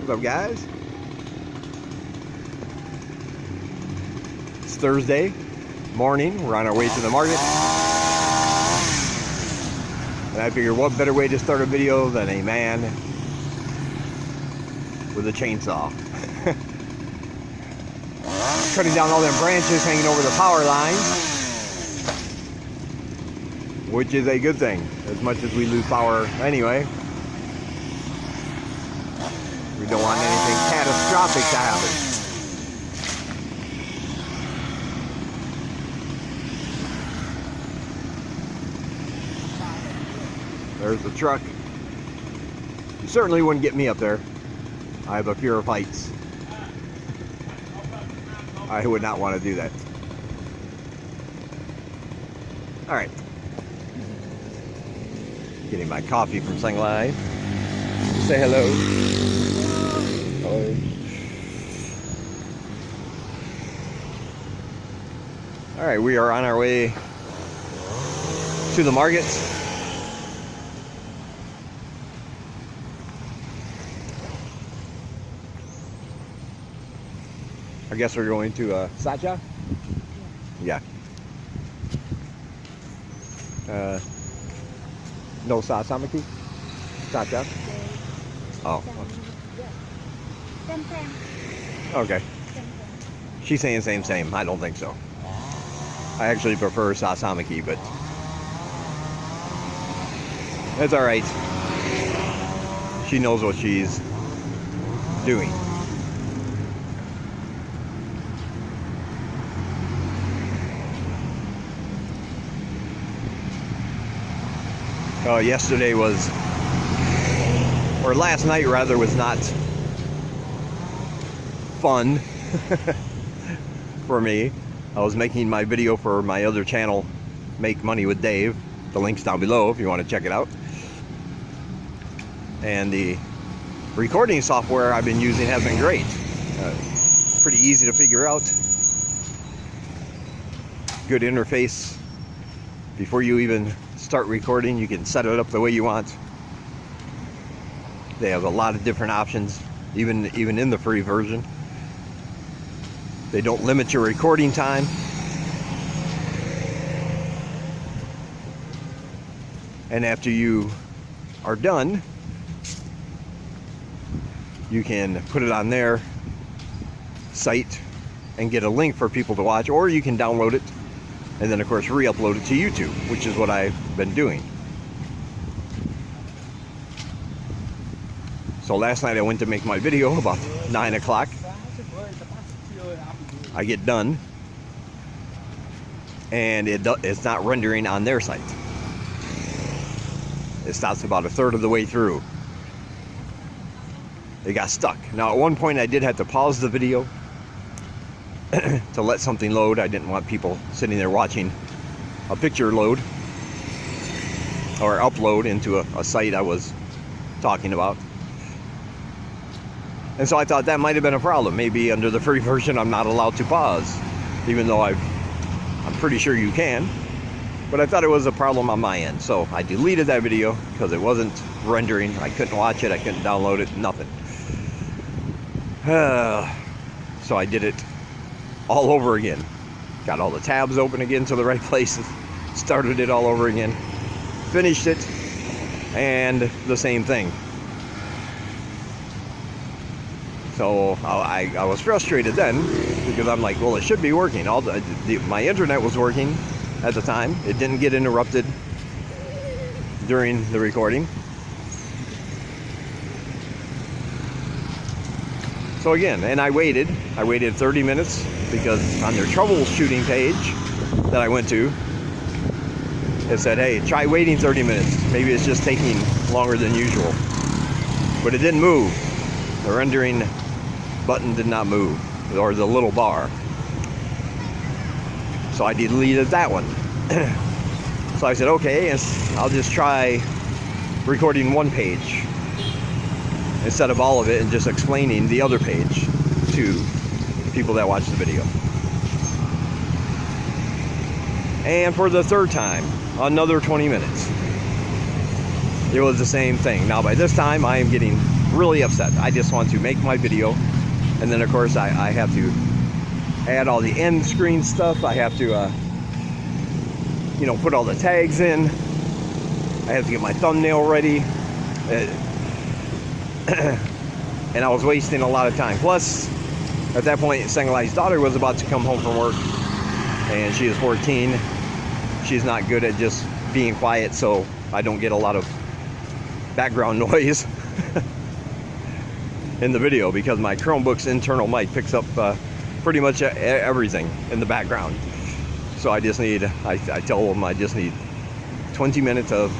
What's up, guys? It's Thursday morning. We're on our way to the market. And I figured what better way to start a video than a man with a chainsaw. Cutting down all them branches hanging over the power lines. Which is a good thing, as much as we lose power anyway. We don't want anything catastrophic to happen. There's the truck. You certainly wouldn't get me up there. I have a fear of heights. I would not want to do that. All right. Getting my coffee from Sunglight. Say hello. Hello. All right, we are on our way to the market. I guess we're going to Sacha? Yeah. No Sasamaki? Sacha? Oh. Okay. She's saying same. I don't think so. I actually prefer Sasamaki, but it's alright. She knows what she's doing. Yesterday was, or last night rather, was not fun for me. I was making my video for my other channel, Make Money with Dave. The link's down below if you want to check it out. And the recording software I've been using has been great. Pretty easy to figure out. Good interface. Before you even start recording, you can set it up the way you want. They have a lot of different options, even in the free version. They don't limit your recording time. And after you are done, you can put it on their site and get a link for people to watch, or you can download it and then of course re-upload it to YouTube, which is what I've been doing. So last night I went to make my video about 9 o'clock. I get done and it's not rendering on their site. It stops about a third of the way through. It got stuck. Now at one point I did have to pause the video to let something load. I didn't want people sitting there watching a picture load or upload into a site I was talking about. And so I thought that might have been a problem. Maybe under the free version I'm not allowed to pause, even though I'm pretty sure you can. But I thought it was a problem on my end, so I deleted that video because it wasn't rendering. I couldn't watch it, I couldn't download it, nothing. So I did it all over again. Got all the tabs open again to the right places, started it all over again, finished it, and the same thing. So I was frustrated then, because I'm like, well, it should be working. My internet was working at the time. It didn't get interrupted during the recording. So again, and I waited 30 minutes, because on their troubleshooting page that I went to, it said, hey, try waiting 30 minutes. Maybe it's just taking longer than usual. But it didn't move. The rendering button did not move, or the little bar. So I deleted that one. So I said, okay, I'll just try recording one page instead of all of it, and just explaining the other page to people that watch the video. And for the third time, another 20 minutes. It was the same thing. Now by this time I am getting really upset. I just want to make my video, and then of course I have to add all the end screen stuff. I have to you know, put all the tags in. I have to get my thumbnail ready. And I was wasting a lot of time. Plus, at that point, Sengalai's daughter was about to come home from work, and she is 14. She's not good at just being quiet, so I don't get a lot of background noise in the video, because my Chromebook's internal mic picks up pretty much everything in the background. So I just need, I tell them I just need 20 minutes of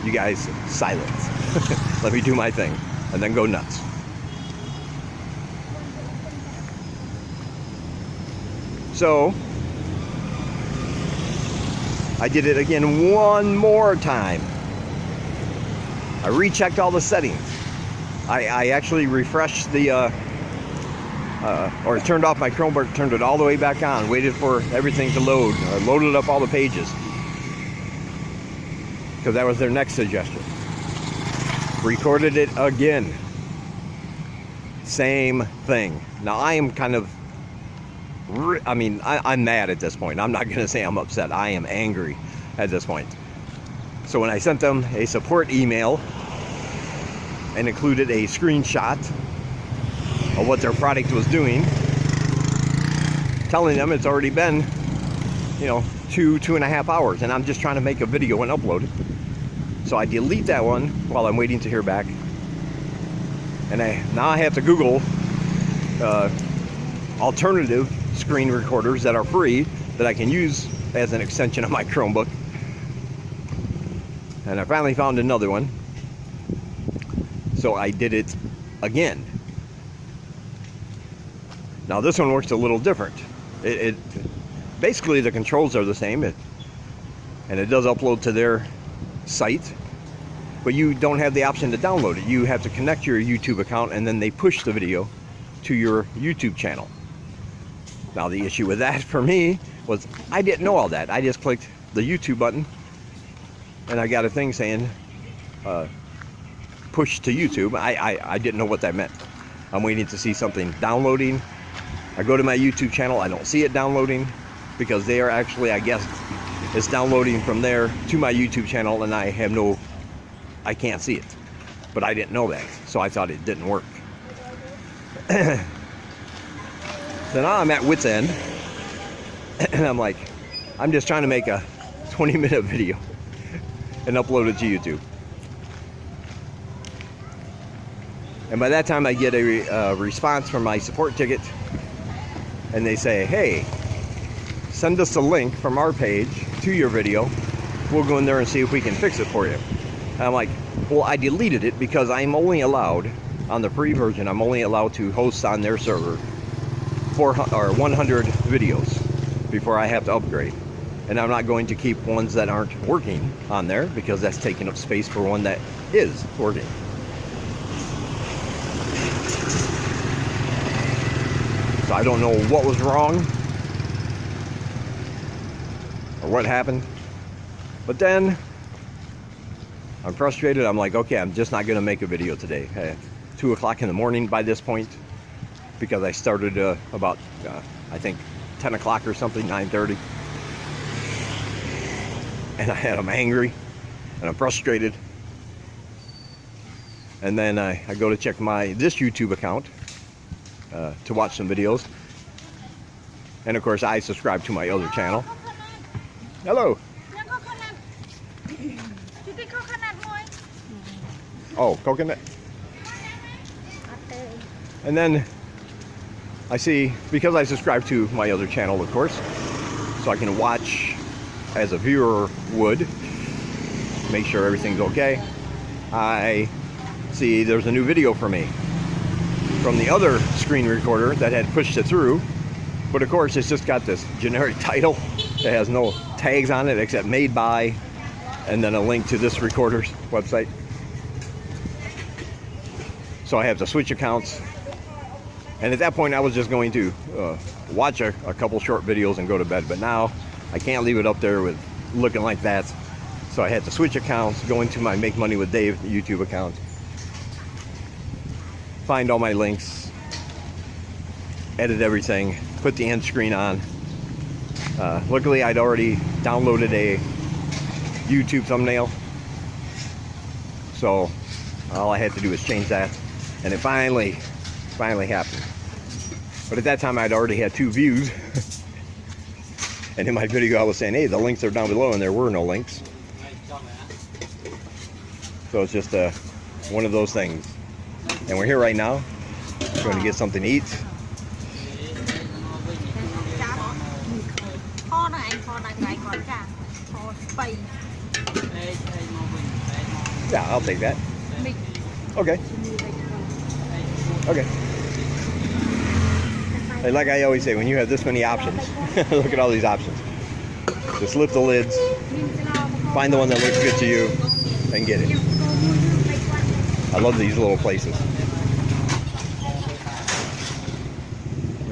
you guys silence. Let me do my thing and then go nuts. So I did it again one more time. I rechecked all the settings. I actually refreshed the or turned off my Chromebook, turned it all the way back on, waited for everything to load, loaded up all the pages, because that was their next suggestion. Recorded it again. Same thing. Now I am kind of, I'm mad at this point. I'm not going to say I'm upset. I am angry at this point. So when I sent them a support email and included a screenshot of what their product was doing, telling them it's already been, you know, 2.5 hours, and I'm just trying to make a video and upload it. So I delete that one while I'm waiting to hear back. And now I have to Google alternative screen recorders that are free that I can use as an extension of my Chromebook. And I finally found another one. So I did it again. Now this one works a little different. It basically, the controls are the same, and it does upload to their site, but you don't have the option to download it. You have to connect your YouTube account, and then they push the video to your YouTube channel. Now the issue with that for me was I didn't know all that. I just clicked the YouTube button, and I got a thing saying push to YouTube. I didn't know what that meant. I'm waiting to see something downloading. I go to my YouTube channel, I don't see it downloading, because they are actually, I guess, it's downloading from there to my YouTube channel, and I can't see it. But I didn't know that, so I thought it didn't work. So now I'm at wit's end, and I'm like, I'm just trying to make a 20-minute video and upload it to YouTube. And by that time I get a response from my support ticket, and they say, hey, send us a link from our page to your video. We'll go in there and see if we can fix it for you. And I'm like, well, I deleted it because I'm only allowed, on the free version, I'm only allowed to host on their server 100 videos before I have to upgrade. And I'm not going to keep ones that aren't working on there, because that's taking up space for one that is working. So I don't know what was wrong or what happened, but then I'm frustrated. I'm like, okay, I'm just not going to make a video today at 2 o'clock in the morning by this point, because I started about I think 10 o'clock or something, 9:30, and I'm angry and I'm frustrated. And then I go to check this YouTube account to watch some videos, and of course I subscribe to my other channel. Hello. Oh, coconut. And then I see, because I subscribe to my other channel, of course, so I can watch as a viewer would, make sure everything's okay. I see there's a new video for me from the other screen recorder that had pushed it through, but of course it's just got this generic title. It has no tags on it except made by, and then a link to this recorder's website. So I have to switch accounts, and at that point I was just going to watch a couple short videos and go to bed, but now I can't leave it up there with looking like that. So I had to switch accounts, go into my Make Money with Dave YouTube account, find all my links, edit everything, put the end screen on. Luckily, I'd already downloaded a YouTube thumbnail, so all I had to do was change that, and it finally happened. But at that time, I'd already had 2 views, and in my video, I was saying, hey, the links are down below, and there were no links. So it's just one of those things. And we're here right now, going to get something to eat. Yeah, I'll take that. Okay. Okay. Hey, like I always say, when you have this many options, look at all these options. Just lift the lids, find the one that looks good to you, and get it. I love these little places.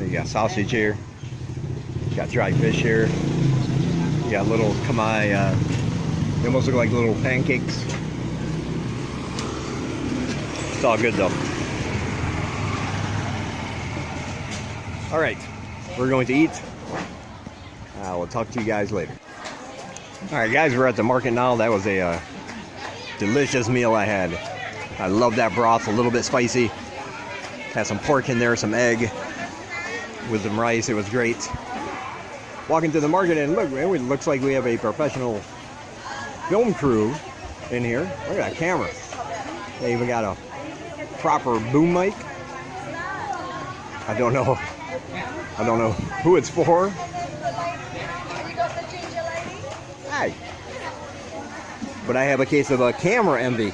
You got sausage here. You got dried fish here. You got little kamai. They almost look like little pancakes. It's all good though. All right, we're going to eat. We'll talk to you guys later. All right, guys, we're at the market now. That was a delicious meal I had. I love that broth, a little bit spicy. Had some pork in there, some egg with some rice. It was great. Walking to the market, and look, man, it looks like we have a professional film crew in here. Look at that camera. They even got a proper boom mic. I don't know who it's for. Hi. But I have a case of a camera envy.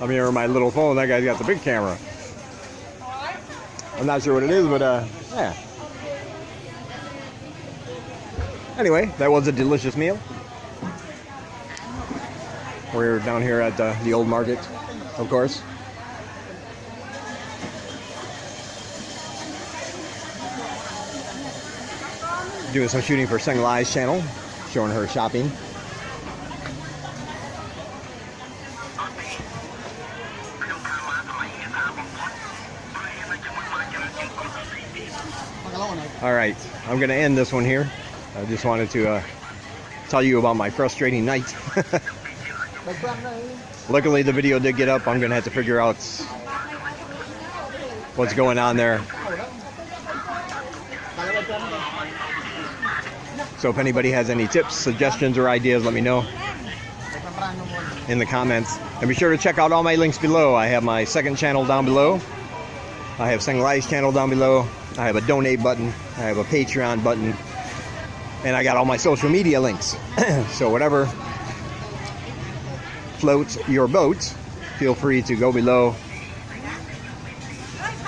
I'm here on my little phone. That guy's got the big camera. I'm not sure what it is, but yeah. Anyway, that was a delicious meal. We're down here at the old market, of course. Doing some shooting for Seng Lai's channel, showing her shopping. All right, I'm going to end this one here. I just wanted to tell you about my frustrating night. Luckily, the video did get up. I'm going to have to figure out what's going on there. So if anybody has any tips, suggestions, or ideas, let me know in the comments. And be sure to check out all my links below. I have my second channel down below. I have Seng Lai's channel down below. I have a donate button. I have a Patreon button. And I got all my social media links. So whatever floats your boat, feel free to go below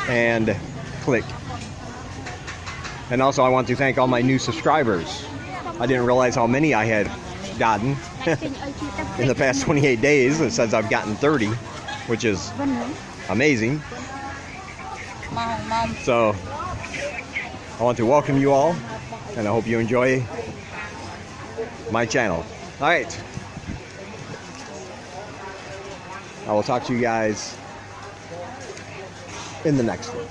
and click. And also I want to thank all my new subscribers. I didn't realize how many I had gotten in the past 28 days. It says I've gotten 30, which is amazing. So I want to welcome you all, and I hope you enjoy my channel. All right. I will talk to you guys in the next one.